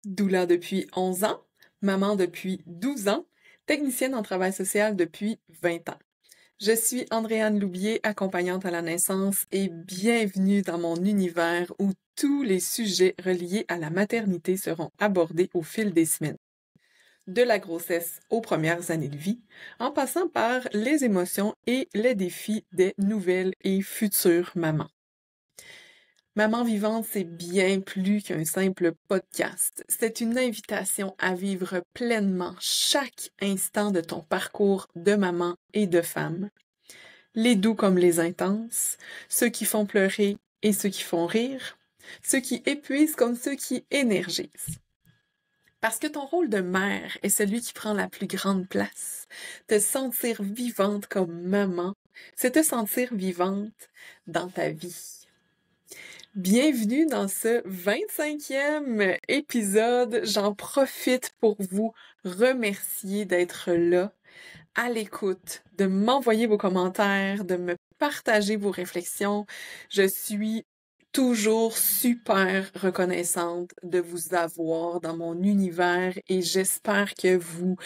Doula depuis 11 ans, maman depuis 12 ans, technicienne en travail social depuis 20 ans. Je suis Andréane Loubier, accompagnante à la naissance, et bienvenue dans mon univers où tous les sujets reliés à la maternité seront abordés au fil des semaines. De la grossesse aux premières années de vie, en passant par les émotions et les défis des nouvelles et futures mamans. Maman vivante, c'est bien plus qu'un simple podcast. C'est une invitation à vivre pleinement chaque instant de ton parcours de maman et de femme. Les doux comme les intenses, ceux qui font pleurer et ceux qui font rire, ceux qui épuisent comme ceux qui énergisent. Parce que ton rôle de mère est celui qui prend la plus grande place. Te sentir vivante comme maman, c'est te sentir vivante dans ta vie. Bienvenue dans ce 25e épisode. J'en profite pour vous remercier d'être là, à l'écoute, de m'envoyer vos commentaires, de me partager vos réflexions. Je suis toujours super reconnaissante de vous avoir dans mon univers et j'espère que vous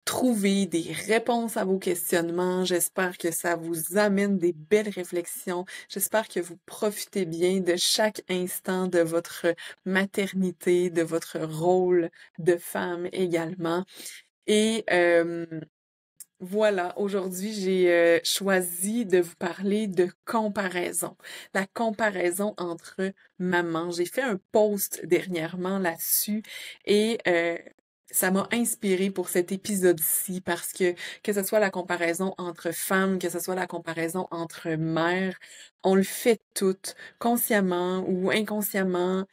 trouvez des réponses à vos questionnements. J'espère que ça vous amène des belles réflexions. J'espère que vous profitez bien de chaque instant de votre maternité, de votre rôle de femme également. Et voilà, aujourd'hui, j'ai choisi de vous parler de comparaison. La comparaison entre mamans. J'ai fait un post dernièrement là-dessus et ça m'a inspirée pour cet épisode-ci parce que ce soit la comparaison entre femmes, que ce soit la comparaison entre mères, on le fait toutes, consciemment ou inconsciemment,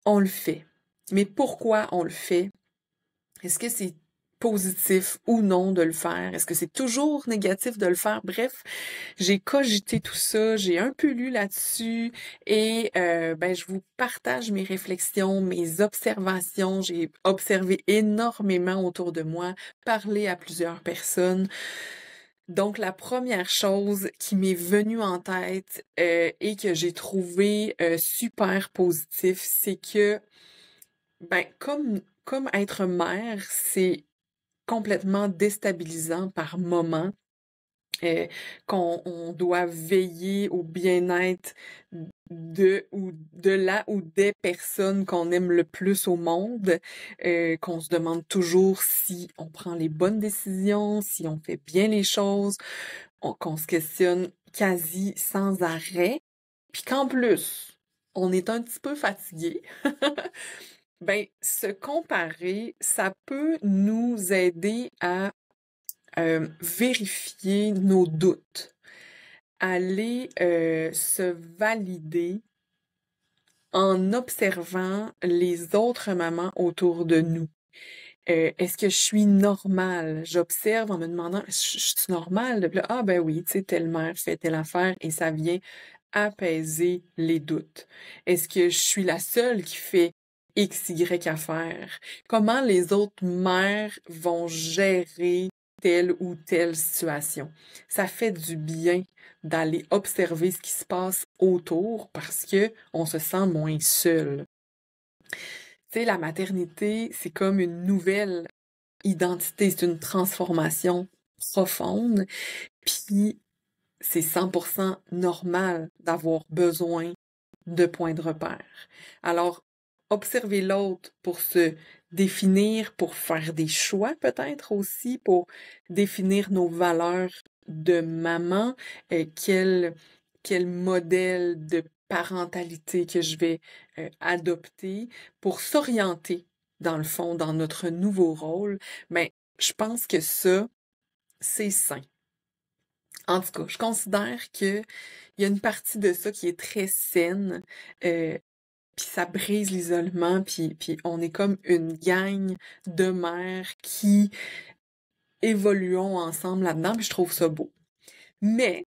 on le fait. Mais pourquoi on le fait? Est-ce que c'est positif ou non de le faire? Est-ce que c'est toujours négatif de le faire? Bref, j'ai cogité tout ça, j'ai un peu lu là-dessus et je vous partage mes réflexions, mes observations. J'ai observé énormément autour de moi, parlé à plusieurs personnes. Donc, la première chose qui m'est venue en tête et que j'ai trouvé super positif, c'est que comme être mère, c'est complètement déstabilisant par moment, euh, qu'on doit veiller au bien-être de la ou des personnes qu'on aime le plus au monde, qu'on se demande toujours si on prend les bonnes décisions, si on fait bien les choses, qu'on se questionne quasi sans arrêt, puis qu'en plus, on est un petit peu fatigué. Se comparer, ça peut nous aider à vérifier nos doutes, aller se valider en observant les autres mamans autour de nous. Est-ce que je suis normale? J'observe en me demandant, je suis normale? Puis là, ah ben oui, tu sais, telle mère fait telle affaire et ça vient apaiser les doutes. Est-ce que je suis la seule qui fait X, Y affaire? Comment les autres mères vont gérer telle ou telle situation? Ça fait du bien d'aller observer ce qui se passe autour parce que on se sent moins seul. Tu sais, la maternité, c'est comme une nouvelle identité, c'est une transformation profonde, puis c'est 100% normal d'avoir besoin de points de repère. Alors, observer l'autre pour se définir, pour faire des choix peut-être aussi, pour définir nos valeurs de maman, quel modèle de parentalité que je vais adopter pour s'orienter dans le fond, dans notre nouveau rôle, je pense que ça, c'est sain. En tout cas, je considère que il y a une partie de ça qui est très saine, puis ça brise l'isolement, puis on est comme une gang de mères qui évoluons ensemble là-dedans, puis je trouve ça beau. Mais,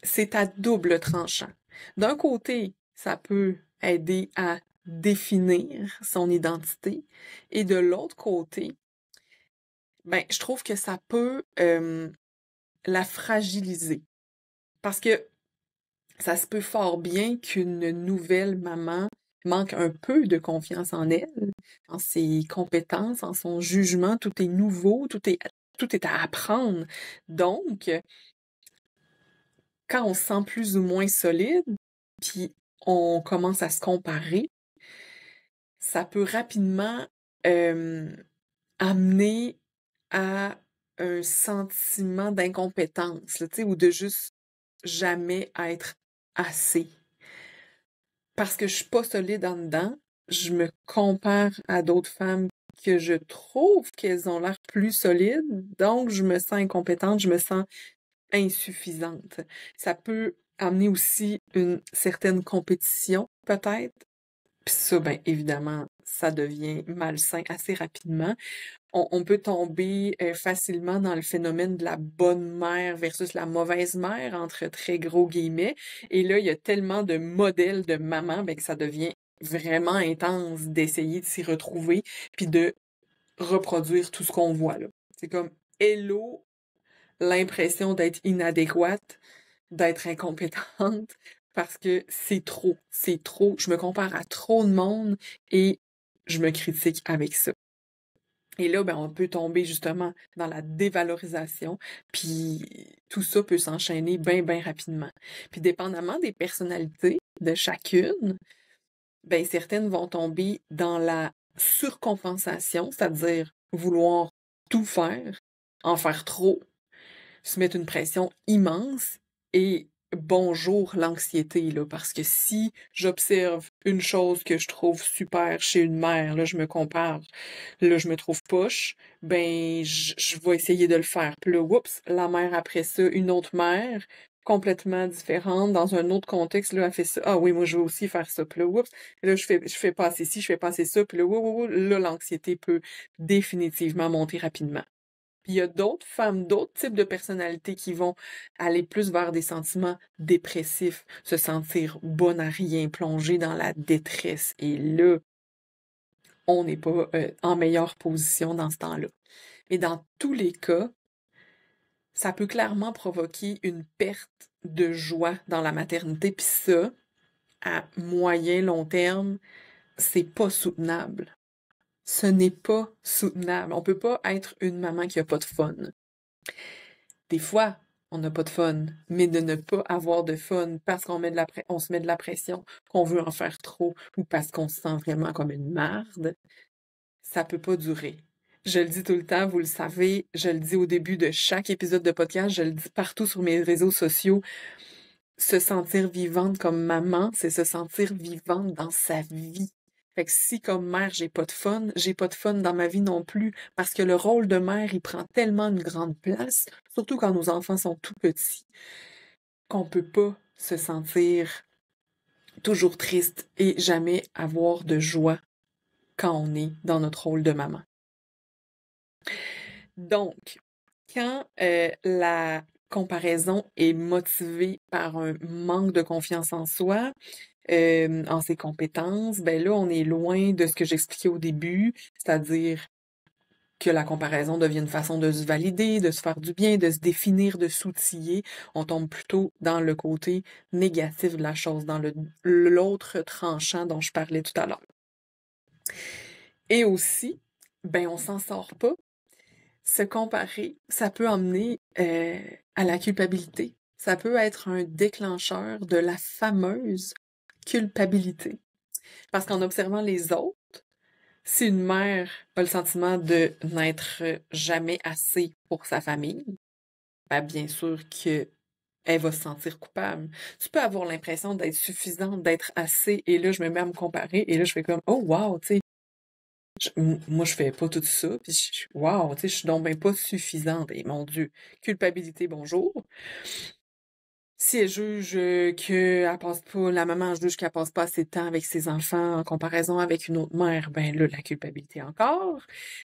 c'est à double tranchant. D'un côté, ça peut aider à définir son identité, et de l'autre côté, je trouve que ça peut la fragiliser. Parce que ça se peut fort bien qu'une nouvelle maman manque un peu de confiance en elle, en ses compétences, en son jugement. Tout est nouveau, tout est à apprendre. Donc, quand on se sent plus ou moins solide, puis on commence à se comparer, ça peut rapidement amener à un sentiment d'incompétence, là, tu sais, ou de juste jamais être assez. Parce que je suis pas solide en dedans, je me compare à d'autres femmes que je trouve qu'elles ont l'air plus solides, donc je me sens incompétente, je me sens insuffisante. Ça peut amener aussi une certaine compétition, peut-être. Puis ça, ben évidemment, ça devient malsain assez rapidement. On peut tomber facilement dans le phénomène de la bonne mère versus la mauvaise mère, entre très gros guillemets. Et là, il y a tellement de modèles de maman ben, que ça devient vraiment intense d'essayer de s'y retrouver puis de reproduire tout ce qu'on voit là. C'est comme hello, l'impression d'être inadéquate, d'être incompétente, parce que c'est trop. Je me compare à trop de monde et je me critique avec ça. Et là, ben, on peut tomber justement dans la dévalorisation, puis tout ça peut s'enchaîner bien, bien rapidement. Puis dépendamment des personnalités de chacune, ben, certaines vont tomber dans la surcompensation, c'est-à-dire vouloir tout faire, en faire trop, se mettre une pression immense et bonjour l'anxiété, là, parce que si j'observe une chose que je trouve super chez une mère, là, je me compare, là, je me trouve poche, ben, je vais essayer de le faire. Puis là, oups, la mère après ça, une autre mère, complètement différente, dans un autre contexte, là, elle fait ça. Ah oui, moi, je veux aussi faire ça. Puis là, oups, là, je fais passer ci, je fais passer ça. Puis là, là, l'anxiété peut définitivement monter rapidement. Puis il y a d'autres femmes, d'autres types de personnalités qui vont aller plus vers des sentiments dépressifs, se sentir bonne à rien, plonger dans la détresse. Et là, on n'est pas en meilleure position dans ce temps-là. Mais dans tous les cas, ça peut clairement provoquer une perte de joie dans la maternité. Puis ça, à moyen, long terme, c'est pas soutenable. Ce n'est pas soutenable. On peut pas être une maman qui a pas de fun. Des fois, on n'a pas de fun, mais de ne pas avoir de fun parce qu'on on se met de la pression, qu'on veut en faire trop ou parce qu'on se sent vraiment comme une marde, ça peut pas durer. Je le dis tout le temps, vous le savez, je le dis au début de chaque épisode de podcast, je le dis partout sur mes réseaux sociaux. Se sentir vivante comme maman, c'est se sentir vivante dans sa vie. Fait que si comme mère, j'ai pas de fun dans ma vie non plus, parce que le rôle de mère, il prend tellement une grande place, surtout quand nos enfants sont tout petits, qu'on peut pas se sentir toujours triste et jamais avoir de joie quand on est dans notre rôle de maman. Donc, quand la comparaison est motivée par un manque de confiance en soi, en ses compétences, ben là, on est loin de ce que j'expliquais au début, c'est-à-dire que la comparaison devient une façon de se valider, de se faire du bien, de se définir, de s'outiller. On tombe plutôt dans le côté négatif de la chose, dans l'autre tranchant dont je parlais tout à l'heure. Et aussi, ben on s'en sort pas. Se comparer, ça peut emmener à la culpabilité. Ça peut être un déclencheur de la fameuse culpabilité. Parce qu'en observant les autres, si une mère a le sentiment de n'être jamais assez pour sa famille, ben bien sûr que elle va se sentir coupable. Tu peux avoir l'impression d'être suffisante, d'être assez, et là, je me mets à me comparer, et là, je fais comme, oh wow, tu sais, moi, je fais pas tout ça, puis wow, tu sais, je suis donc ben pas suffisante. Et mon Dieu, culpabilité, bonjour. Si elle juge qu'elle passe pas, la maman juge qu'elle passe pas assez de temps avec ses enfants en comparaison avec une autre mère, ben là, la culpabilité encore.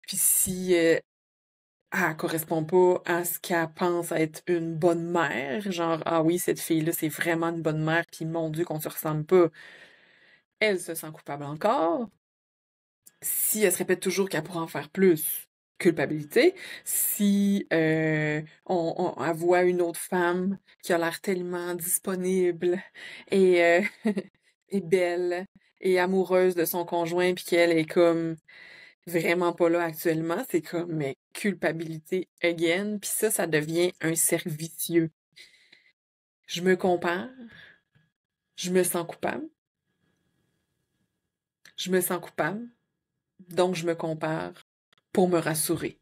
Puis si elle correspond pas à ce qu'elle pense être une bonne mère, genre, ah oui, cette fille-là, c'est vraiment une bonne mère, puis mon Dieu, qu'on se ressemble pas, elle se sent coupable encore. Si elle se répète toujours qu'elle pourrait en faire plus, culpabilité. Si elle voit une autre femme qui a l'air tellement disponible et, et belle est amoureuse de son conjoint puis qu'elle est comme vraiment pas là actuellement, c'est comme mais culpabilité again, puis ça devient un cercle vicieux. Je me compare, je me sens coupable, je me sens coupable, donc je me compare pour me rassurer.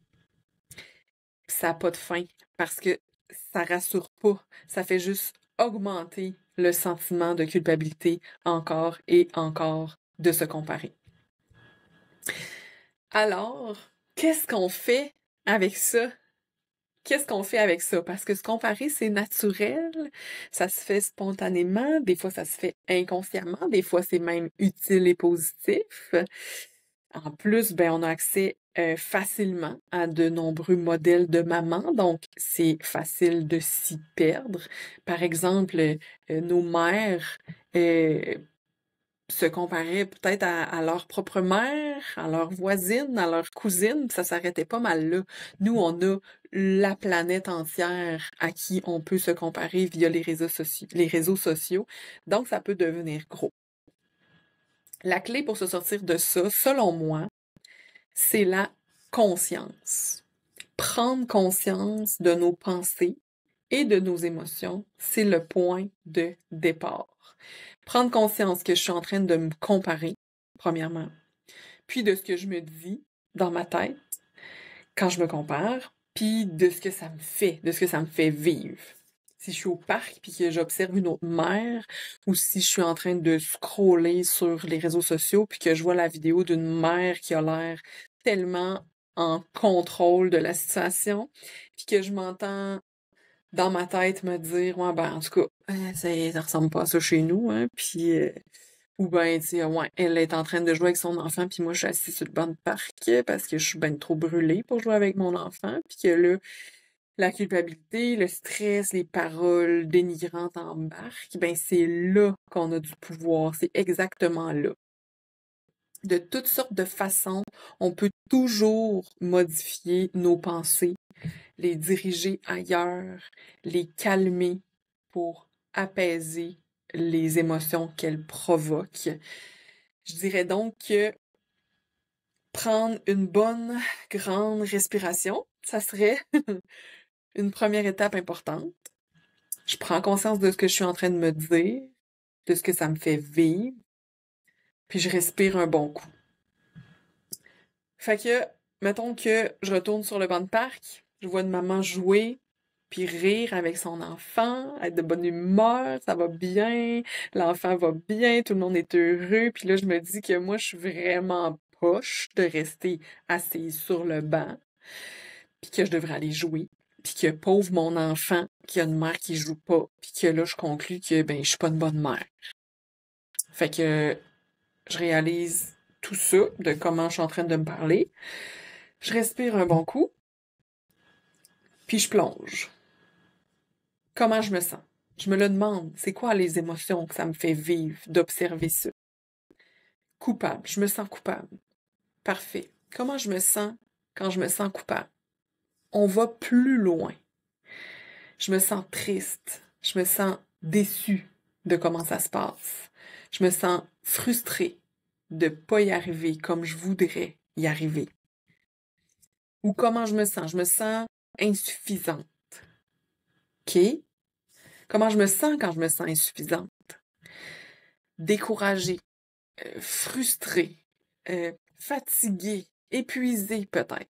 Ça n'a pas de fin parce que ça rassure pas, ça fait juste augmenter le sentiment de culpabilité encore et encore de se comparer. Alors, qu'est-ce qu'on fait avec ça? Qu'est-ce qu'on fait avec ça? Parce que se comparer, c'est naturel, ça se fait spontanément, des fois ça se fait inconsciemment, des fois c'est même utile et positif. En plus, ben, on a accès facilement à de nombreux modèles de maman, donc c'est facile de s'y perdre. Par exemple, nos mères se comparaient peut-être à leur propre mère, à leur voisine, à leur cousine, ça s'arrêtait pas mal là. Nous, on a la planète entière à qui on peut se comparer via les réseaux sociaux, donc ça peut devenir gros. La clé pour se sortir de ça, selon moi, c'est la conscience. Prendre conscience de nos pensées et de nos émotions, c'est le point de départ. Prendre conscience que je suis en train de me comparer, premièrement, puis de ce que je me dis dans ma tête quand je me compare, puis de ce que ça me fait, de ce que ça me fait vivre. Si je suis au parc puis que j'observe une autre mère, ou si je suis en train de scroller sur les réseaux sociaux puis que je vois la vidéo d'une mère qui a l'air tellement en contrôle de la situation, puis que je m'entends dans ma tête me dire ouais ben en tout cas ça ressemble pas à ça chez nous hein, puis ou ben tu sais ouais elle est en train de jouer avec son enfant puis moi je suis assise sur le banc de parc parce que je suis ben trop brûlée pour jouer avec mon enfant puis que là la culpabilité, le stress, les paroles dénigrantes embarquent, ben c'est là qu'on a du pouvoir, c'est exactement là. De toutes sortes de façons, on peut toujours modifier nos pensées, les diriger ailleurs, les calmer pour apaiser les émotions qu'elles provoquent. Je dirais donc que prendre une bonne grande respiration, ça serait une première étape importante. Je prends conscience de ce que je suis en train de me dire, de ce que ça me fait vivre, puis je respire un bon coup. Fait que, mettons que je retourne sur le banc de parc, je vois une maman jouer, puis rire avec son enfant, être de bonne humeur, ça va bien, l'enfant va bien, tout le monde est heureux, puis là je me dis que moi je suis vraiment poche de rester assise sur le banc, puis que je devrais aller jouer, puis que pauvre mon enfant qui a une mère qui joue pas, puis que là je conclus que ben je suis pas une bonne mère. Fait que je réalise tout ça de comment je suis en train de me parler. Je respire un bon coup, puis je plonge. Comment je me sens? Je me le demande, c'est quoi les émotions que ça me fait vivre d'observer ça? Coupable, je me sens coupable. Parfait. Comment je me sens quand je me sens coupable? On va plus loin. Je me sens triste. Je me sens déçue de comment ça se passe. Je me sens frustrée de pas y arriver comme je voudrais y arriver. Ou comment je me sens? Je me sens insuffisante. OK? Comment je me sens quand je me sens insuffisante? Découragée, frustrée, fatiguée, épuisée peut-être.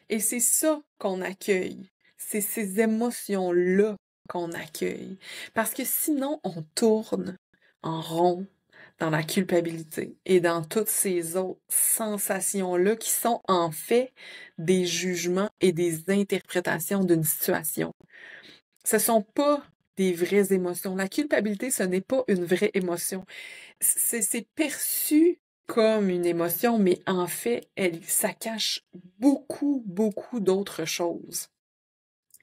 Et c'est ça qu'on accueille. C'est ces émotions-là qu'on accueille. Parce que sinon, on tourne en rond dans la culpabilité et dans toutes ces autres sensations-là qui sont en fait des jugements et des interprétations d'une situation. Ce sont pas des vraies émotions. La culpabilité, ce n'est pas une vraie émotion. C'est perçu comme une émotion, mais en fait, ça cache beaucoup, beaucoup d'autres choses.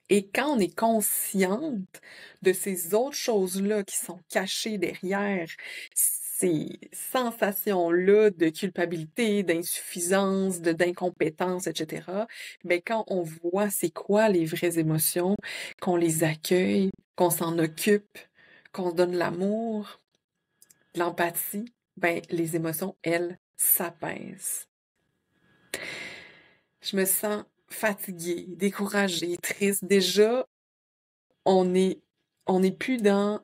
Et quand on est consciente de ces autres choses-là qui sont cachées derrière ces sensations-là de culpabilité, d'insuffisance, d'incompétence, etc., ben quand on voit c'est quoi les vraies émotions, qu'on les accueille, qu'on s'en occupe, qu'on se donne l'amour, l'empathie, ben les émotions, elles, s'apaisent. Je me sens fatiguée, découragée, triste. Déjà, on est, on n'est plus dans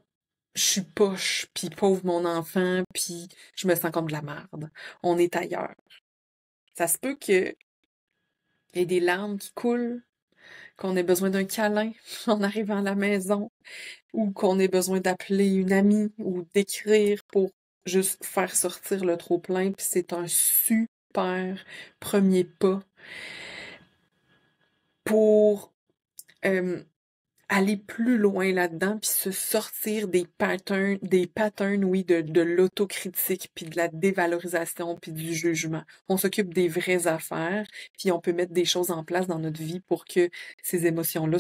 je suis poche, puis pauvre mon enfant, puis je me sens comme de la merde. On est ailleurs. Ça se peut qu'il y ait des larmes qui coulent, qu'on ait besoin d'un câlin en arrivant à la maison, ou qu'on ait besoin d'appeler une amie ou d'écrire pour juste faire sortir le trop-plein, puis c'est un super premier pas pour euh, aller plus loin là-dedans, puis se sortir des patterns, oui, de l'autocritique, puis de la dévalorisation, puis du jugement. On s'occupe des vraies affaires, puis on peut mettre des choses en place dans notre vie pour que ces émotions-là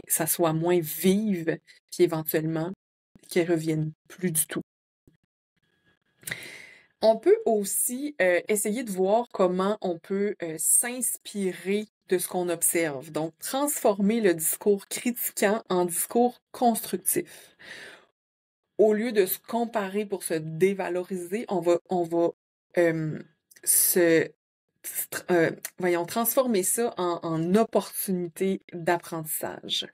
ça soit moins vive, puis éventuellement qu'elles reviennent plus du tout. On peut aussi essayer de voir comment on peut s'inspirer de ce qu'on observe. Donc, transformer le discours critiquant en discours constructif. Au lieu de se comparer pour se dévaloriser, on va euh, se, transformer ça en opportunité d'apprentissage.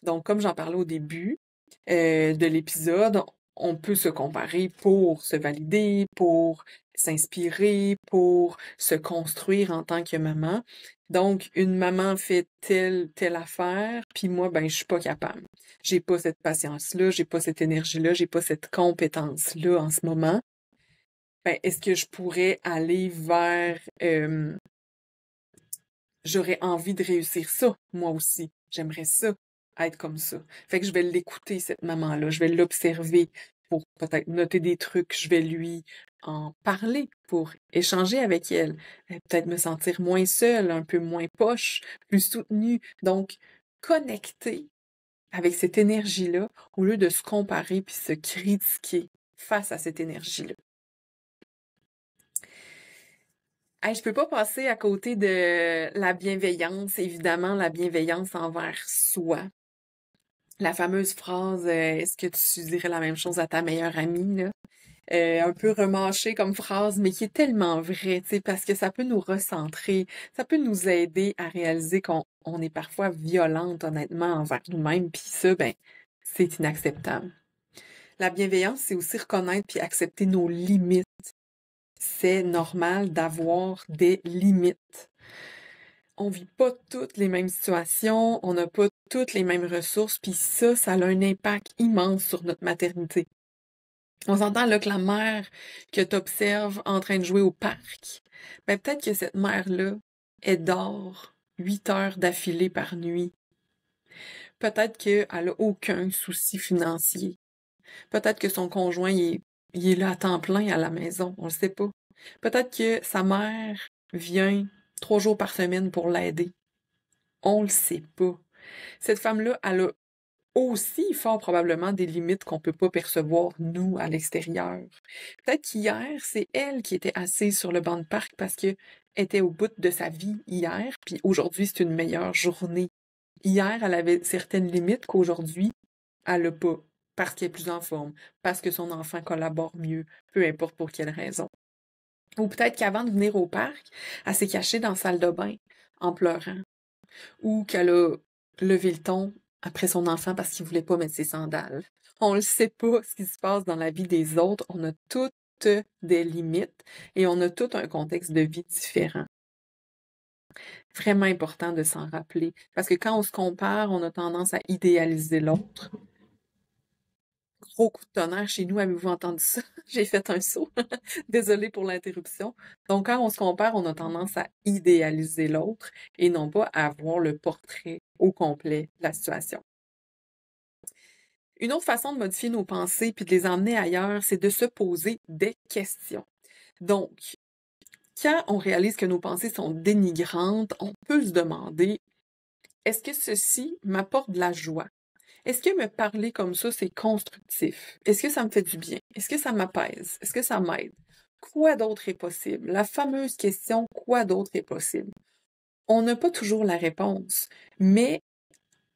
Donc, comme j'en parlais au début de l'épisode, on peut se comparer pour se valider, pour s'inspirer, pour se construire en tant que maman. Donc, une maman fait telle affaire, puis moi, ben, je suis pas capable. J'ai pas cette patience-là, j'ai pas cette énergie-là, j'ai pas cette compétence-là en ce moment. Ben, est-ce que je pourrais aller vers j'aurais envie de réussir ça, moi aussi. J'aimerais ça, être comme ça. Fait que je vais l'écouter, cette maman-là. Je vais l'observer pour peut-être noter des trucs. Je vais lui en parler pour échanger avec elle. Peut-être me sentir moins seule, un peu moins poche, plus soutenue. Donc, connecter avec cette énergie-là au lieu de se comparer puis se critiquer face à cette énergie-là. Hey, je peux pas passer à côté de la bienveillance, évidemment, la bienveillance envers soi. La fameuse phrase est-ce que tu dirais la même chose à ta meilleure amie, là? Un peu remâchée comme phrase, mais qui est tellement vraie, tu sais, parce que ça peut nous recentrer, ça peut nous aider à réaliser qu'on est parfois violente, honnêtement, envers nous-mêmes, puis ça, ben, c'est inacceptable. La bienveillance, c'est aussi reconnaître puis accepter nos limites. C'est normal d'avoir des limites. On vit pas toutes les mêmes situations, on n'a pas toutes les mêmes ressources, puis ça a un impact immense sur notre maternité. On s'entend là que la mère que t'observes en train de jouer au parc, ben peut-être que cette mère-là, elle dort 8 heures d'affilée par nuit. Peut-être qu'elle a aucun souci financier. Peut-être que son conjoint, il est là à temps plein à la maison, on le sait pas. Peut-être que sa mère vient 3 jours par semaine pour l'aider. On le sait pas. Cette femme-là, elle a aussi fort probablement des limites qu'on peut pas percevoir, nous, à l'extérieur. Peut-être qu'hier, c'est elle qui était assise sur le banc de parc parce que était au bout de sa vie hier, puis aujourd'hui, c'est une meilleure journée. Hier, elle avait certaines limites qu'aujourd'hui, elle n'a pas, parce qu'elle est plus en forme, parce que son enfant collabore mieux, peu importe pour quelle raison. Ou peut-être qu'avant de venir au parc, elle s'est cachée dans la salle de bain en pleurant. Ou qu'elle a levé le ton après son enfant parce qu'il voulait pas mettre ses sandales. On ne sait pas ce qui se passe dans la vie des autres. On a toutes des limites et on a tout un contexte de vie différent. Vraiment important de s'en rappeler. Parce que quand on se compare, on a tendance à idéaliser l'autre. Gros coup de tonnerre chez nous, avez-vous entendu ça? J'ai fait un saut. Désolée pour l'interruption. Donc, quand on se compare, on a tendance à idéaliser l'autre et non pas à voir le portrait au complet de la situation. Une autre façon de modifier nos pensées puis de les emmener ailleurs, c'est de se poser des questions. Donc, quand on réalise que nos pensées sont dénigrantes, on peut se demander, est-ce que ceci m'apporte de la joie? Est-ce que me parler comme ça, c'est constructif? Est-ce que ça me fait du bien? Est-ce que ça m'apaise? Est-ce que ça m'aide? Quoi d'autre est possible? La fameuse question, quoi d'autre est possible? On n'a pas toujours la réponse, mais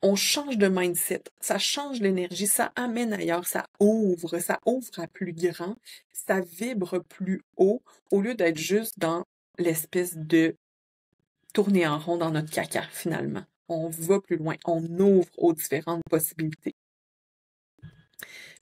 on change de mindset, ça change l'énergie, ça amène ailleurs, ça ouvre à plus grand. ça vibre plus haut au lieu d'être juste dans l'espèce de tourner en rond dans notre caca, finalement. On va plus loin, on ouvre aux différentes possibilités.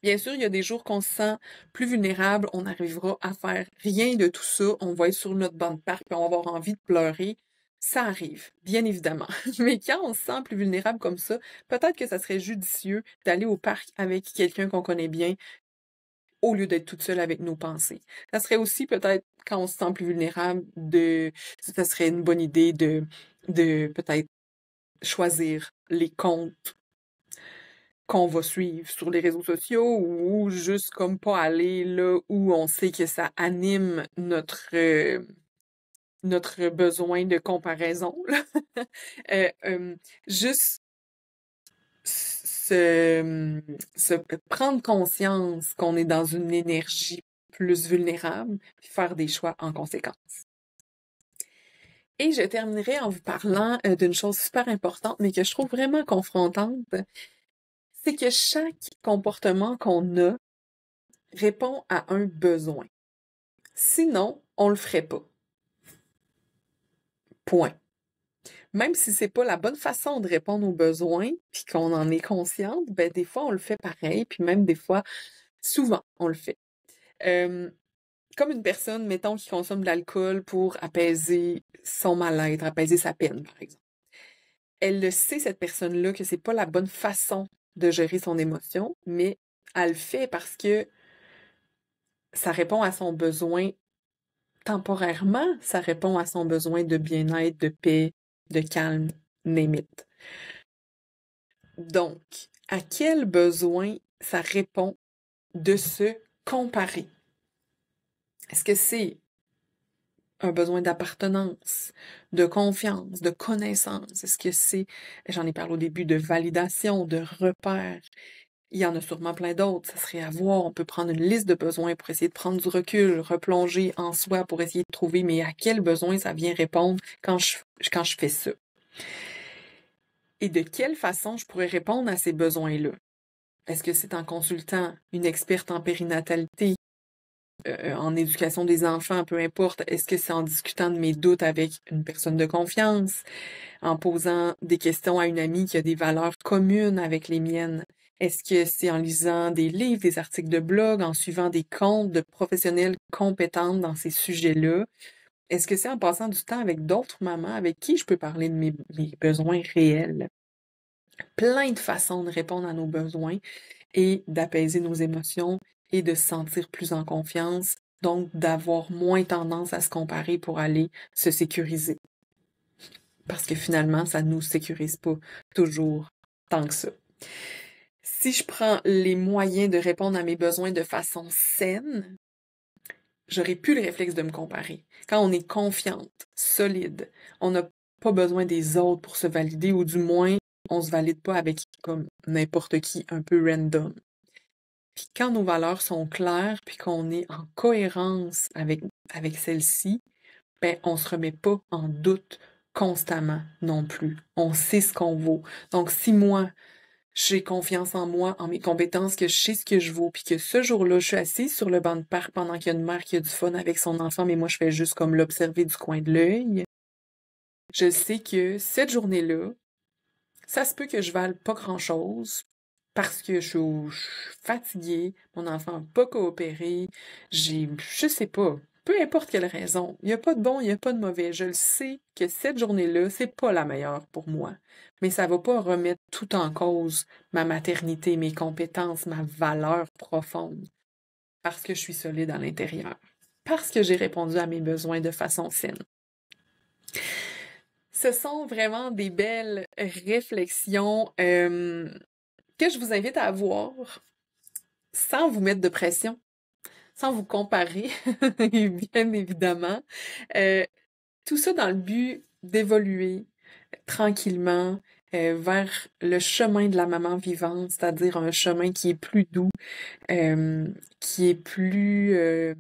Bien sûr, il y a des jours qu'on se sent plus vulnérable, on n'arrivera à faire rien de tout ça, on va être sur notre banc de parc et on va avoir envie de pleurer. Ça arrive, bien évidemment. Mais quand on se sent plus vulnérable comme ça, peut-être que ça serait judicieux d'aller au parc avec quelqu'un qu'on connaît bien au lieu d'être toute seule avec nos pensées. Ça serait aussi peut-être, quand on se sent plus vulnérable, ça serait une bonne idée de peut-être choisir les comptes qu'on va suivre sur les réseaux sociaux ou juste comme pas aller là où on sait que ça anime notre besoin de comparaison, là. Juste se prendre conscience qu'on est dans une énergie plus vulnérable, puis faire des choix en conséquence. Et je terminerai en vous parlant d'une chose super importante, mais que je trouve vraiment confrontante, c'est que chaque comportement qu'on a répond à un besoin. Sinon, on le ferait pas. Point. Même si c'est pas la bonne façon de répondre aux besoins, puis qu'on en est consciente, ben des fois on le fait pareil, puis même des fois, souvent on le fait. Comme une personne, mettons, qui consomme de l'alcool pour apaiser son mal-être, apaiser sa peine, par exemple. Elle le sait, cette personne-là, que c'est pas la bonne façon de gérer son émotion, mais elle le fait parce que ça répond à son besoin temporairement, ça répond à son besoin de bien-être, de paix, de calme, name it. Donc, à quel besoin ça répond de se comparer? Est-ce que c'est un besoin d'appartenance, de confiance, de connaissance? Est-ce que c'est, j'en ai parlé au début, de validation, de repère? Il y en a sûrement plein d'autres. Ça serait à voir. On peut prendre une liste de besoins pour essayer de prendre du recul, replonger en soi pour essayer de trouver, mais à quel besoin ça vient répondre quand je fais ça? Et de quelle façon je pourrais répondre à ces besoins-là? Est-ce que c'est en consultant une experte en périnatalité, en éducation des enfants, peu importe? Est-ce que c'est en discutant de mes doutes avec une personne de confiance, en posant des questions à une amie qui a des valeurs communes avec les miennes? Est-ce que c'est en lisant des livres, des articles de blog, en suivant des comptes de professionnels compétentes dans ces sujets-là? Est-ce que c'est en passant du temps avec d'autres mamans avec qui je peux parler de mes besoins réels? Plein de façons de répondre à nos besoins et d'apaiser nos émotions et de se sentir plus en confiance, donc d'avoir moins tendance à se comparer pour aller se sécuriser. Parce que finalement, ça nous sécurise pas toujours tant que ça. Si je prends les moyens de répondre à mes besoins de façon saine, j'aurais plus le réflexe de me comparer. Quand on est confiante, solide, on n'a pas besoin des autres pour se valider, ou du moins, on se valide pas avec comme n'importe qui, un peu random. Puis quand nos valeurs sont claires, puis qu'on est en cohérence avec celles-ci, ben on se remet pas en doute constamment non plus. On sait ce qu'on vaut. Donc si moi, j'ai confiance en moi, en mes compétences, que je sais ce que je vaux, puis que ce jour-là, je suis assise sur le banc de parc pendant qu'il y a une mère qui a du fun avec son enfant, mais moi, je fais juste comme l'observer du coin de l'œil. Je sais que cette journée-là, ça se peut que je vale pas grand-chose parce que je suis fatiguée, mon enfant n'a pas coopéré, je sais pas, peu importe quelle raison, il n'y a pas de bon, il n'y a pas de mauvais. Je le sais que cette journée-là, c'est pas la meilleure pour moi. Mais ça va pas remettre tout en cause ma maternité, mes compétences, ma valeur profonde. Parce que je suis solide à l'intérieur. Parce que j'ai répondu à mes besoins de façon saine. Ce sont vraiment des belles réflexions que je vous invite à avoir sans vous mettre de pression, sans vous comparer, bien évidemment. Tout ça dans le but d'évoluer tranquillement vers le chemin de la maman vivante, c'est-à-dire un chemin qui est plus doux, qui est plus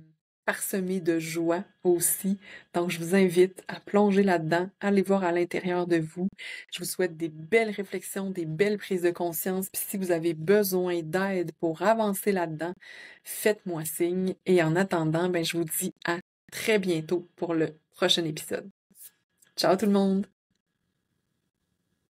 parsemé de joie aussi. Donc, je vous invite à plonger là-dedans, à aller voir à l'intérieur de vous. Je vous souhaite des belles réflexions, des belles prises de conscience. Puis si vous avez besoin d'aide pour avancer là-dedans, faites-moi signe. Et en attendant, ben, je vous dis à très bientôt pour le prochain épisode. Ciao tout le monde!